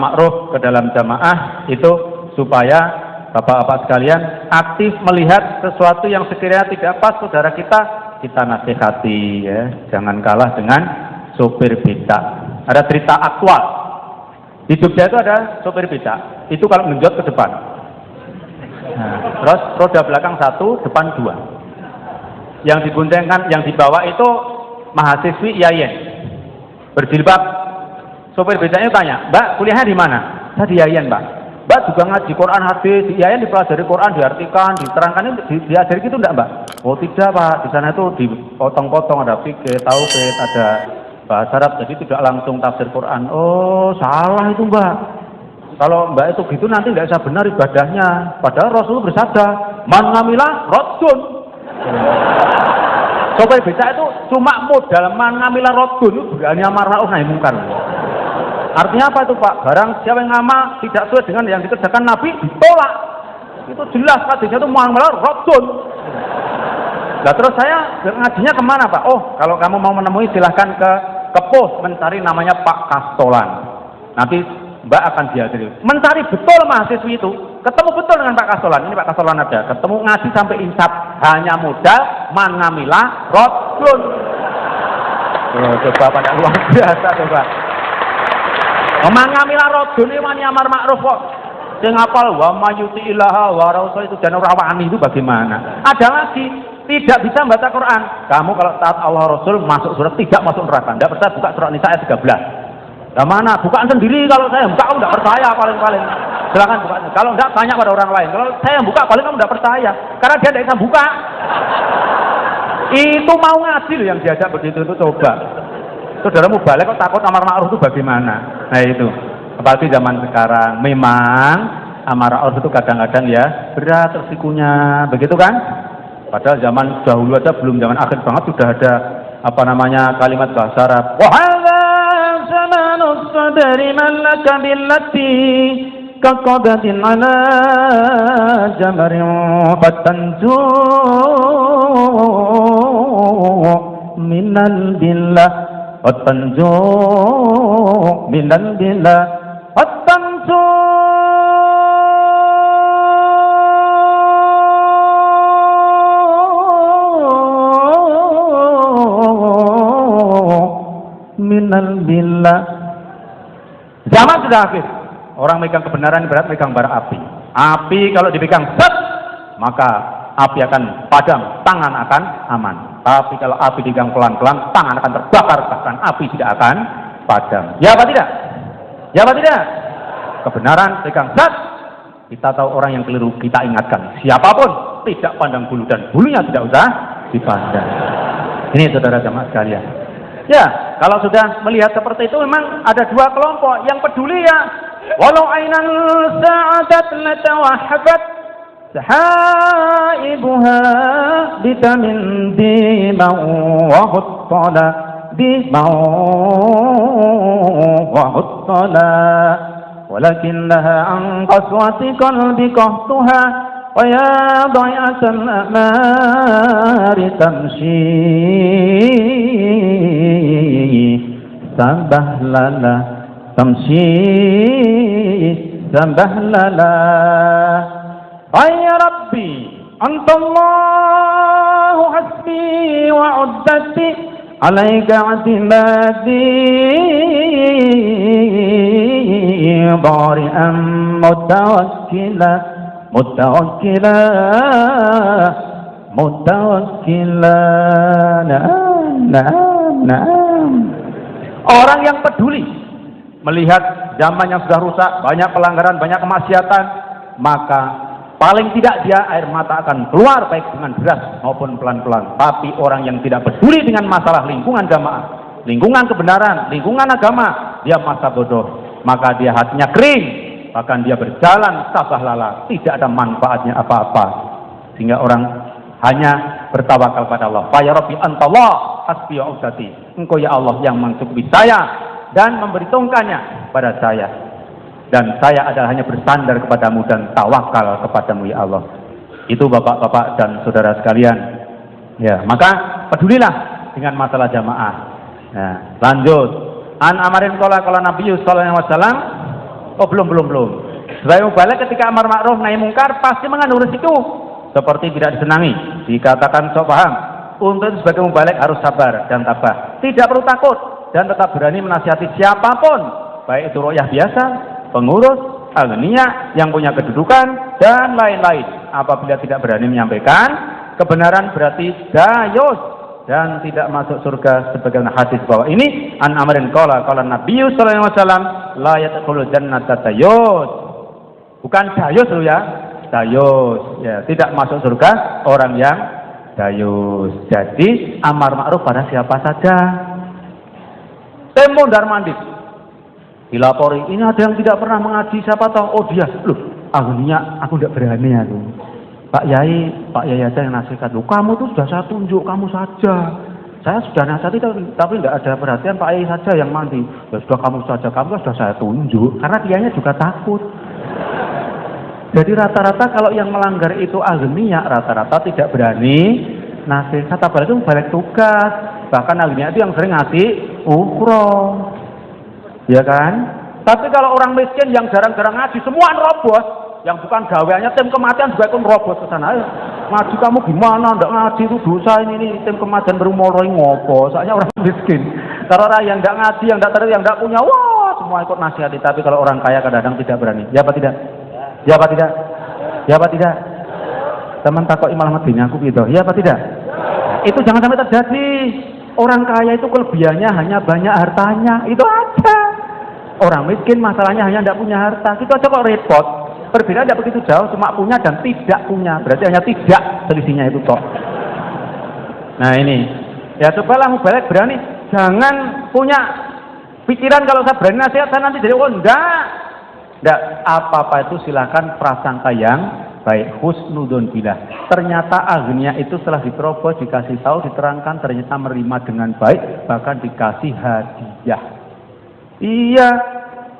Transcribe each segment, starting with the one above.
ma'ruf ke dalam jamaah itu supaya bapak-bapak sekalian aktif melihat sesuatu yang sekiranya tidak pas saudara kita nasihati ya, jangan kalah dengan sopir becak. Ada cerita aktual di Jogja itu, ada sopir becak itu kalau menjot ke depan, nah, terus roda belakang satu, depan dua, yang diboncengkan, yang dibawa itu mahasiswi IAIN berjilbab. Sopir becaknya tanya, "Mbak, kuliahnya di mana?" "Saya di IAIN, Mbak." "Mbak juga ngaji Quran hadis di IAIN, dipelajari Quran, diartikan, diterangkan, diajari gitu enggak, Mbak?" "Oh tidak, Pak, di sana itu dipotong-potong, ada fikih, tauhid, ada bahasa Arab, jadi tidak langsung tafsir Quran." "Oh salah itu, Mbak. Kalau Mbak itu gitu nanti nggak bisa benar ibadahnya. Padahal Rasulullah bersabda, man ngamilah roddun." Sopir becak itu cuma modal man ngamilah roddun itu berani amar ma'ruf nahi mungkar. Artinya apa itu, Pak? Barang siapa yang ngamal tidak sesuai dengan yang dikerjakan Nabi, ditolak. Itu jelas hadisnya itu muamalah raddun. Nah terus saya ngajinya kemana, Pak? "Oh, kalau kamu mau menemui silahkan ke pos mencari namanya Pak Kastolan. Nanti Mbak akan diajari." Mencari betul mahasiswi itu, ketemu betul dengan Pak Kastolan. Ini Pak Kastolan ada, ketemu ngaji sampai insaf, hanya modal man ngamilah raddun. Oh, coba pada luar biasa coba. Mangamilah rodun ini wani amar ma'ruf kok. Sing hafal wa mayuti ilaha wa rasul itu dan rawani itu bagaimana? Ada lagi tidak bisa membaca Quran. Kamu kalau taat Allah Rasul masuk surat, tidak masuk neraka. Tidak percaya buka surat Nisa ayat 13. Nah mana? Bukaan sendiri, kalau saya buka kamu tidak percaya paling-paling. Silakan buka. Kalau tidak tanya pada orang lain. Kalau saya yang buka paling kamu tidak percaya. Karena dia tidak bisa buka. Itu mau ngaji loh yang diajak begitu itu, coba. Saudaramu balik kok takut amar ma'ruf itu bagaimana? Nah itu, apalagi zaman sekarang memang amar ma'ruf itu kadang-kadang ya berat resikonya, begitu kan? Padahal zaman dahulu aja, belum zaman akhir banget sudah ada apa namanya kalimat bahasa Arab. Wa hadza zamanus sadri malaka billati kaqadatin ala jamarin fatanju minal billah watanju minal billah watanju minal billah. Zaman sudah akhir, orang megang kebenaran berat megang bara api. Api kalau dipegang set, maka api akan padam, tangan akan aman. Tapi kalau api dipegang pelan-pelan, tangan akan terbakar, bahkan api tidak akan padam. Ya apa tidak? Ya apa tidak? Kebenaran pegang set, kita tahu orang yang keliru, kita ingatkan. Siapapun tidak pandang bulu dan bulunya tidak usah dipandang. Ini saudara jamaah sekalian. Ya, kalau sudah melihat seperti itu memang ada dua kelompok yang peduli ya. Walau ainan sa'adat latawahhabat sahaibuha bitamin dimau wa huttala dimau wa huttala walakinnaha an qaswati qalbi qahtuha wa ya dai'atal amari tamshi sabahlala tamshi sabahlala. Ya Rabbi antallahu hasbi wa uddati alaika atimadi bari'an mutawakkila mutawakkila mutawakkila. Orang yang peduli melihat zaman yang sudah rusak, banyak pelanggaran, banyak kemaksiatan, maka paling tidak dia air mata akan keluar baik dengan deras maupun pelan-pelan. Tapi orang yang tidak peduli dengan masalah lingkungan jamaah, lingkungan kebenaran, lingkungan agama, dia masa bodoh, maka dia hatinya kering, bahkan dia berjalan sabahlala, tidak ada manfaatnya apa-apa, sehingga orang hanya bertawakal pada Allah. Ya Rabbi antallah hasbi wa uddati, engkau ya Allah yang mencukupi saya dan memberitahukannya pada saya, dan saya adalah hanya bersandar kepadamu dan tawakal kepadamu ya Allah. Itu bapak-bapak dan saudara sekalian ya, maka pedulilah dengan masalah jamaah. Nah, lanjut. An amarin qala Nabi sallallahu alaihi wasallam, Oh, belum. Sebagai mubalik ketika amar ma'ruf nahi mungkar pasti mengandung risiko seperti tidak disenangi, dikatakan sok paham. Untuk sebagai mubalik harus sabar dan tabah, tidak perlu takut dan tetap berani menasihati siapapun, baik itu royah biasa, pengurus, agnia yang punya kedudukan dan lain-lain. Apabila tidak berani menyampaikan kebenaran berarti dayus dan tidak masuk surga, sebagaimana hadis bahwa ini an amrin qala Nabi sallallahu alaihi wasallam la yadkhulul jannata dayus. Bukan dayus loh ya, dayus ya, tidak masuk surga orang yang dayus. Jadi amar ma'ruf pada siapa saja. Temu mondar mandir dilapori, ini ada yang tidak pernah mengaji, siapa tahu, oh dia, loh akhirnya aku tidak berani aku. Pak Yai aja yang nasihat, loh kamu tuh sudah saya tunjuk, kamu saja. Saya sudah nasihati tapi tidak ada perhatian, Pak Yai saja yang mandi. Ya sudah kamu saja, kamu sudah saya tunjuk, karena dianya juga takut. Jadi rata-rata kalau yang melanggar itu agnia, rata-rata tidak berani nasihat, apalagi balik tugas. Bahkan agnia itu yang sering ngasih ukro, ya kan? Tapi kalau orang miskin yang jarang-jarang ngaji, semua nerobos. Yang bukan gaweannya tim kematian juga ikut nerobos ke sana. Ayo, ngaji kamu gimana? Ndak ngaji itu dosa ini tim kematian baru mulai ngopo. Soalnya orang miskin. Kalau orang yang ndak ngaji, yang ndak terus, yang ndak punya, wah semua ikut nasihati. Tapi kalau orang kaya kadang-kadang tidak berani. Ya apa tidak? Ya apa tidak? Ya apa tidak? Teman takut malah medeni aku gitu. Ya apa tidak? Itu jangan sampai terjadi. Orang kaya itu kelebihannya hanya banyak hartanya. Itu aja. Orang miskin masalahnya hanya tidak punya harta. Itu aja kok repot. Perbedaan tidak begitu jauh, cuma punya dan tidak punya. Berarti hanya tidak selisihnya itu kok. Nah ini. Ya cobalah mubalik berani. Jangan punya pikiran kalau saya berani nasihat saya nanti jadi enggak. Enggak, apa-apa itu silakan prasangka yang baik, husnudon bilah. Ternyata agnia itu setelah diterobos, dikasih tahu, diterangkan, ternyata menerima dengan baik, bahkan dikasih hadiah. Iya,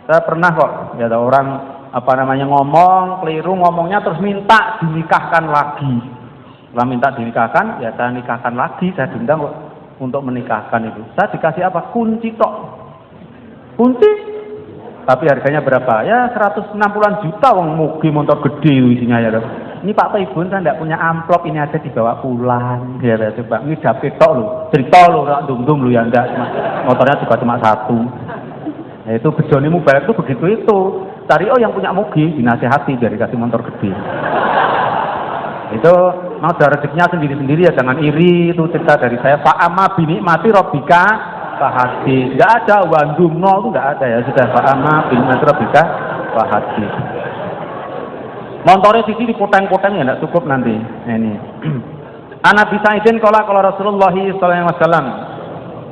saya pernah kok, ya ada orang ngomong keliru ngomongnya terus minta dinikahkan lagi. Setelah minta dinikahkan, ya saya nikahkan lagi, saya diundang kok untuk menikahkan itu. Saya dikasih apa? Kunci tok. Kunci. Tapi harganya berapa? Ya 160-an juta, wong mugi motor gede isinya ya. Ini Pak Ibu kan tidak punya amplop, ini aja dibawa pulang. Ya coba ini dapet tok lho. Cerita lho rak dum-dum lho ya ndak. Motornya juga cuma satu. Nah, itu bejone mubalik itu begitu itu. Cari yang punya mugi dinasehati biar dikasih motor gede. Itu mau rezekinya sendiri-sendiri ya, jangan iri. Itu cerita dari saya. Fa'ama binikmati rabbika fahadits. Enggak ada wandumno itu enggak ada ya, sudah fa'ama binikmati rabbika fahadits. Montore sisi dipoteng-poteng ya enggak cukup nanti. Nah, ini. Ana bisa izin qala Rasulullah sallallahu alaihi wasallam.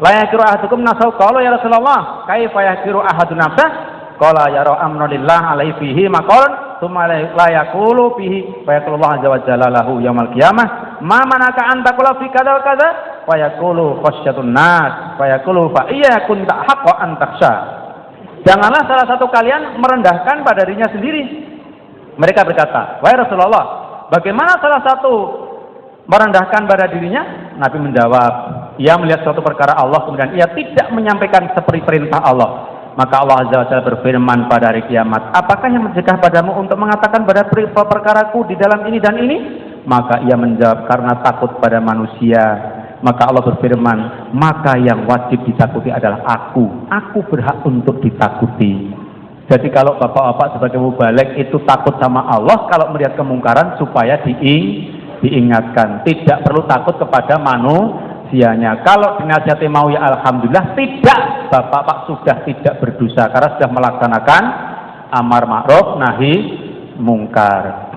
La yakiru ahadukum nasau qala ya Rasulullah, kaifa yakiru ahadun nafsa? Qala yara amrulillah alaihi fihi maqal tsumma la yaqulu fihi fa yaqulu Allah azza wa jalla lahu yaumil qiyamah ma manaka an taqula fi kadza wa kadza fa yaqulu khasyatun nas fa yaqulu fa iya kunta haqqan an takhsha. Janganlah salah satu kalian merendahkan pada dirinya sendiri. Mereka berkata, wahai Rasulullah, bagaimana salah satu merendahkan pada dirinya? Nabi menjawab, ia melihat suatu perkara Allah kemudian ia tidak menyampaikan seperti perintah Allah. Maka Allah Azza wa Jalla berfirman pada hari kiamat, apakah yang mencegah padamu untuk mengatakan pada perkaraku di dalam ini dan ini? Maka ia menjawab, karena takut pada manusia. Maka Allah berfirman, maka yang wajib ditakuti adalah aku berhak untuk ditakuti. Jadi kalau bapak-bapak sebagai mubalik itu takut sama Allah kalau melihat kemungkaran supaya diingatkan, tidak perlu takut kepada manusianya. Kalau dinasihati mau ya alhamdulillah, tidak, bapak-bapak sudah tidak berdosa karena sudah melaksanakan amar ma'ruf nahi mungkar.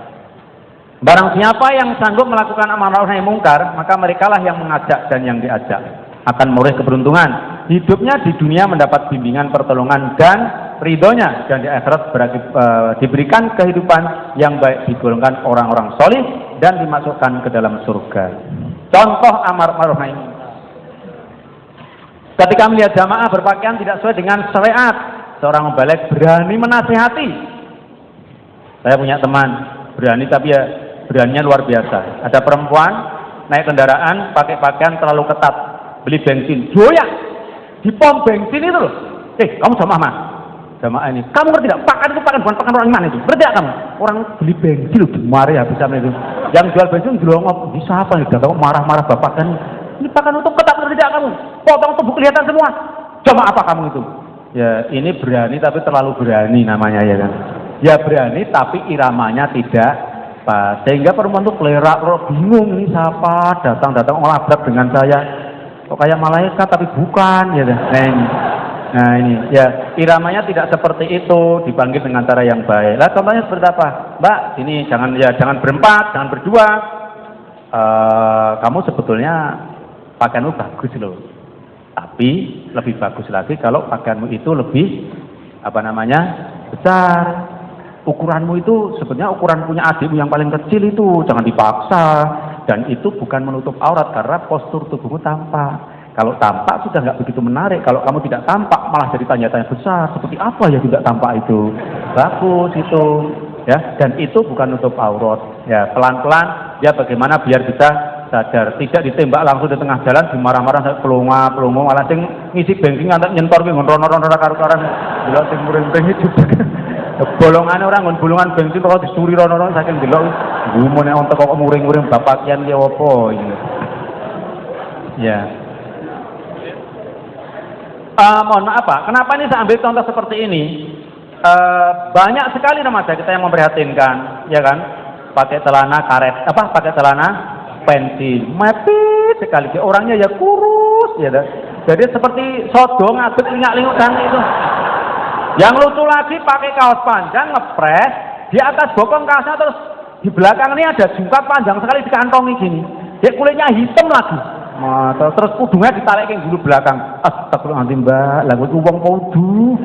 Barang siapa yang sanggup melakukan amar ma'ruf nahi mungkar, maka merekalah yang mengajak dan yang diajak akan meroleh keberuntungan. Hidupnya di dunia mendapat bimbingan, pertolongan dan ridhonya, dan di akhirat diberikan kehidupan yang baik, digolongkan orang-orang solih dan dimasukkan ke dalam surga. Contoh amar ma'ruf nahi mungkar. Ketika melihat jamaah berpakaian tidak sesuai dengan syariat, seorang mubalik berani menasihati. Saya punya teman berani, tapi ya beraninya luar biasa. Ada perempuan naik kendaraan pakai pakaian terlalu ketat, beli bensin, joyak di pom bensin itu loh. Kamu jamaah mah, jamaah ini. Kamu ngerti tidak? Pakan itu pakan bukan pakan orang iman itu. Ngerti tidak kamu? Orang beli bensin loh, mari habis sama itu. Yang jual bensin gelongok, bisa apa nih? Kamu marah-marah bapak kan? Ini pakan untuk ketak, ngerti tidak kamu? Potong tubuh kelihatan semua. Coba apa kamu itu? Ya ini berani tapi terlalu berani namanya ya kan. Ya berani tapi iramanya tidak pas. Sehingga perempuan itu kelerak, bingung ini siapa datang-datang olabrak dengan saya. Kok kayak malaikat tapi bukan ya kan. Nah ini ya iramanya tidak seperti itu, dipanggil dengan cara yang baik. Lah contohnya seperti apa? Mbak, ini jangan berempat, jangan berdua. Kamu sebetulnya pakaianmu bagus loh. Tapi lebih bagus lagi kalau pakaianmu itu lebih besar. Ukuranmu itu sebenarnya ukuran punya adikmu yang paling kecil itu, jangan dipaksa. Dan itu bukan menutup aurat karena postur tubuhmu tampak. Kalau tampak sudah nggak begitu menarik. Kalau kamu tidak tampak malah jadi tanya-tanya besar. Seperti apa ya tidak tampak itu? Bagus itu, ya. Dan itu bukan nutup aurat. Ya pelan-pelan. Ya bagaimana biar bisa sadar, tidak ditembak langsung di tengah jalan, dimarah-marah pelongo malah sing ngisi bensin ngantek nyentor ki ngon rono-rono karo-karan. Delok sing muring-muring itu. Bolongane ora ngon bolongan bensin kok disuri rono-rono saking delok. Gumone ontek kok muring-muring bapak kian ki apa iki. Ya. Mohon maaf Pak, kenapa ini saya ambil contoh seperti ini? Banyak sekali remaja kita yang memprihatinkan, ya kan? Pakai celana karet, pakai celana pensil, mepet sekali, orangnya ya kurus, ya. Jadi seperti sodong, ngaduk, lingak-linguk dan itu. Yang lucu lagi pakai kaos panjang, ngepres, di atas bokong kaosnya terus di belakang ini ada jungkat panjang sekali dikantongi gini. Dia kulitnya hitam lagi. Terus kudungnya ditarik ke dulu belakang. Astagfirullahaladzim Mbak, lagu itu wong kudu.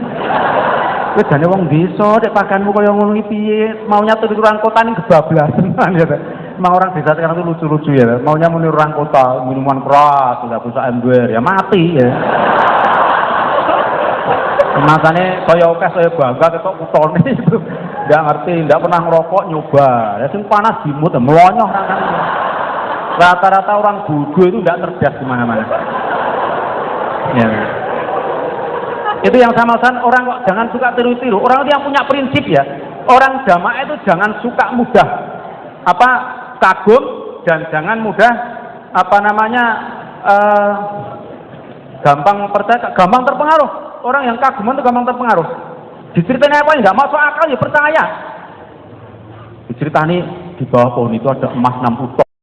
Wis jane wong desa, dek pakaianmu kaya ngono iki piye? Maunya turunan kota ini kebablasan ya. Emang orang desa sekarang itu lucu-lucu ya. Maunya meniru orang kota, minuman keras, enggak bisa ember, ya mati ya. Masane kaya oke saya bangga ketok kutone itu. Enggak ngerti, enggak pernah ngerokok nyoba. Ya sing panas dimut, melonyoh rasane. Rata-rata orang bodoh itu enggak cerdas kemana-mana. Ya. Itu yang sama orang kok jangan suka tiru-tiru. Orang itu yang punya prinsip ya. Orang jamaah itu jangan suka mudah kagum dan jangan mudah gampang percaya, gampang terpengaruh. Orang yang kaguman itu gampang terpengaruh. Diceritain apa enggak masuk akal ya percaya. Diceritani di bawah pohon itu ada emas 60 ton.